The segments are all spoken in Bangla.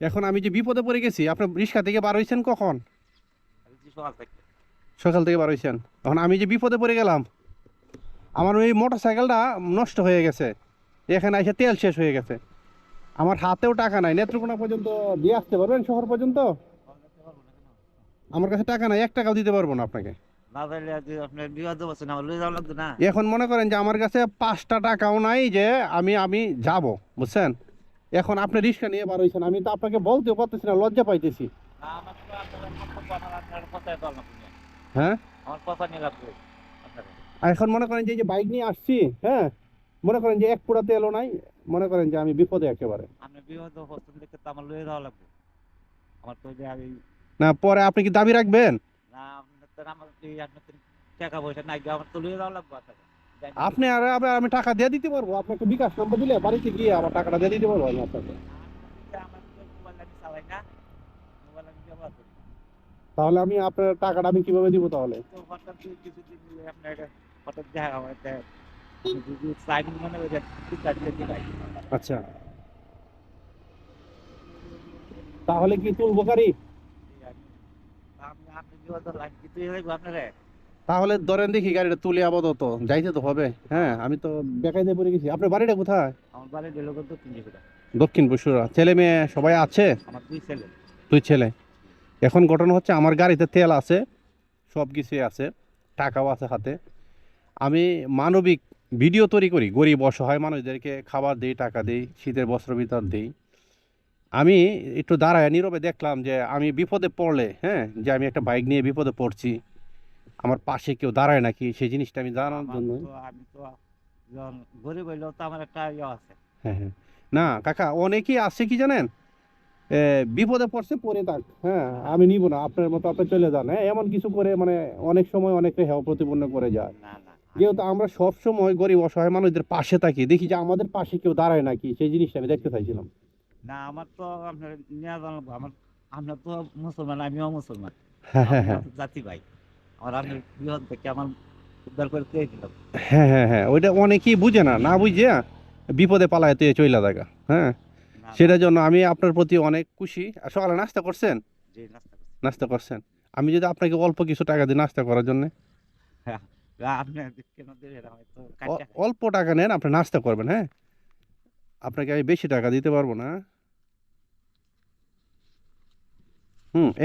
এখন আমি যে বিপদে পড়ে গেছি, আপনি রিক্সা থেকে বার হইছেন কখন? সকাল থেকে। সকাল থেকে বার হইছেন। এখন আমি যে বিপদে পড়ে গেলাম, আমার ওই মোটর সাইকেলটা নষ্ট হয়ে গেছে, এখানে এসে তেল শেষ হয়ে গেছে, আমার হাতেও টাকা নাই। নেত্রকোনা পর্যন্ত দিয়ে আসতে পারবেন, শহর পর্যন্ত? যেতে পারবো না কেন? আমার কাছে টাকা নাই, 1 টাকাও দিতে পারবো না আপনাকে। না তাইলে যে আপনার বিবাদ বলছেন আমার লয়ে যাওয়া লাগতো না। এখন মনে করেন যে আমার কাছে 5টা টাকাও নাই যে আমি যাব, বুঝছেন? এখন আপনি রিক্সা নিয়ে বার হইছেন, আমি তো আপনাকে বলতেও পারতেছি না, লজ্জা পাইতেছি। না আমার তো আপনার সম্পর্ক আমার আপনার কথায় তো লাগতো না। হ্যাঁ, আমার কথা নিয়ে লাগবে আপনার। আর এখন মনে করেন যে এই যে বাইক নিয়ে আসছি, হ্যাঁ, মনে করেন যে 1 পুরা তেলও নাই, মনে করেন যে আমি বিপদে একেবারে। আপনি বিবাদ বলছেন দেখে তো আমার লয়ে যাওয়া লাগবে। আমার তো যে আমি না, পরে আপনি কি দাবি রাখবেন? না আপনার তো আমার আপনার তো টাকা পয়সা নাই আমার তো লয়ে যাওয়া লাগবে আপনাকে। যাই না আপনি আর আবার আমি টাকা দিয়ে দিতে পারবো, আপনাকে বিকাশ নাম্বার দিলে বাড়িতে গিয়ে আবার টাকাটা দিয়ে দিতে পারবো আমি আপনাকে। আমার তো মোবাইল আমি চালাই না, মোবাইল আমি ব্যবহার করি। তাহলে আমি আপনার টাকাটা আমি কিভাবে দিব তাহলে? তো হঠাৎ করে কিছুদিন মিলে আপনার হঠাৎ দেখা হয় যে আপনি যদি সাইন মনে করে ঠিক আছে দিলাই। আচ্ছা, তাহলে কি তুলবো গাড়ি? আমি আপনি বিবাদ লাইন কিছু লাগবে আপনারে। তাহলে ধরেন দেখি গাড়িটা তুলে আপাতত যাইতে তো হবে। হ্যাঁ, আমি তো বেকায়দা পড়ে গেছি। আপনার বাড়িটা কোথায়? আমার বাড়ি দিল কত 300 টাকা। দক্ষিণ বসুরা। ছেলে মেয়ে সবাই আছে? আমার 2 ছেলে। 2 ছেলে। এখন ঘটনা হচ্ছে আমার গাড়িতে তেল আছে, সব কিছুই আছে, টাকাও আছে হাতে। আমি মানবিক ভিডিও তৈরি করি, গরিব অসহায় মানুষদেরকে খাবার দিই, টাকা দিই, শীতের বস্ত্র বিতরণ দিই। আমি একটু দাঁড়ায় নীরবে দেখলাম যে আমি বিপদে পড়লে, হ্যাঁ, যে আমি একটা বাইক নিয়ে বিপদে পড়ছি, আমার পাশে কেউ দাঁড়ায় নাকি সেই জিনিসটা আমি জানার আমার জন্য। তো আমি তো যখন গরিব হইলেও তো আমার একটা ইয়ে আছে। হ্যাঁ, হ্যাঁ। না কাকা, অনেকেই আছে কি জানেন, বিপদে পড়ছে পড়ে থাক, হ্যাঁ, আমি নিব না, আপনার মতো আপনি চলে যান, হ্যাঁ, এমন কিছু করে মানে অনেক সময় অনেকে হেয় প্রতিপন্ন করে যায়। না না আমি যেহেতু আমরা সব সময় গরিব অসহায় মানুষদের পাশে থাকি, দেখি যে আমাদের পাশে কেউ দাঁড়ায় নাকি সেই জিনিসটা আমি দেখতে চাইছিলাম। না আমার তো আপনার নিয়ে জানাবো আমার আমরা তো মুসলমান আমিও মুসলমান। হ্যাঁ, হ্যাঁ, আমরা হ্যাঁ, তো জাতি ভাই। আমার আপনার বিপদ থেকে আমার উদ্ধার করে দিয়ে দিল। হ্যাঁ, হ্যাঁ, হ্যাঁ, ওইটা অনেকেই বুঝে না, না বুঝে বিপদে পালায় তুই চইলা থাকা। হ্যাঁ, না না সেটার জন্য আমি আপনার প্রতি অনেক খুশি। আর সকালে নাস্তা করছেন? যে নাস্তা করছি। নাস্তা করছেন। আমি যদি আপনাকে অল্প কিছু টাকা দিই নাস্তা করার জন্য? হ্যাঁ, আপনি কেন দেবেন আমি তো কাটটা খাই। অল্প টাকা নেন, আপনি নাস্তা করবেন, হ্যাঁ, আপনাকে আমি বেশি টাকা দিতে পারবো না।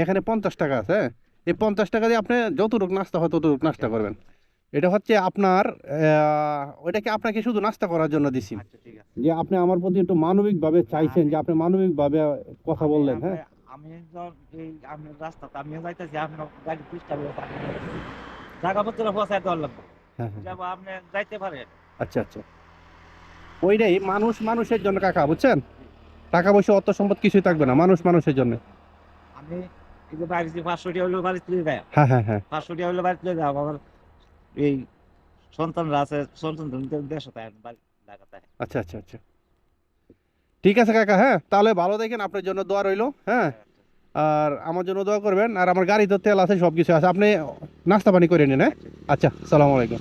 এখানে 50 টাকা আছে, হ্যাঁ? এই 50 টাকা দিয়ে আপনি যতটুকু নাস্তা হয় ততটুকু নাস্তা করবেন। এটা হচ্ছে আপনার, ওইটাকে আপনাকে শুধু নাস্তা করার জন্য দিছি। আচ্ছা ঠিক আছে। যে আপনি আমার প্রতি একটু মানবিকভাবে চাইছেন, যে আপনি মানবিকভাবে কথা আমি বললেন, আপনি হ্যাঁ। আমি যখন এই আমি রাস্তাতে আমিও যাইতেছি আপনার গাড়ি পরিষ্কার জায়গা পত্র পৌঁছায় দেওয়ার লাগবে। হ্যাঁ, হ্যাঁ, হ্যাঁ। যাবো আপনি যাইতে পারেন। আচ্ছা, আচ্ছা। ওইটাই মানুষ মানুষের জন্য কাকা, বুঝছেন? টাকা পয়সা অর্থ সম্পদ কিছুই থাকবে না, মানুষ মানুষের জন্য। আমি এই যে বাড়ি 500 টাকা হইলো বাড়ি তুলে দেয়। হ্যাঁ, হ্যাঁ, হ্যাঁ। 500 টাকা হইলো বাড়ি তুলে দেয় আমার এই সন্তানরা আছে সন্তান দেশে থাকে বাড়ি ঢাকাতে। আচ্ছা, আচ্ছা, আচ্ছা। ঠিক আছে কাকা, হ্যাঁ, তাহলে ভালো দেখেন, আপনার জন্য দোয়া রইলো, হ্যাঁ। আর আমার জন্য দোয়া করবেন, আর আমার গাড়িতে তেল আছে, সব কিছু আছে, আপনি নাস্তা পানি করে নিন, হ্যাঁ। আচ্ছা, সালাম আলাইকুম।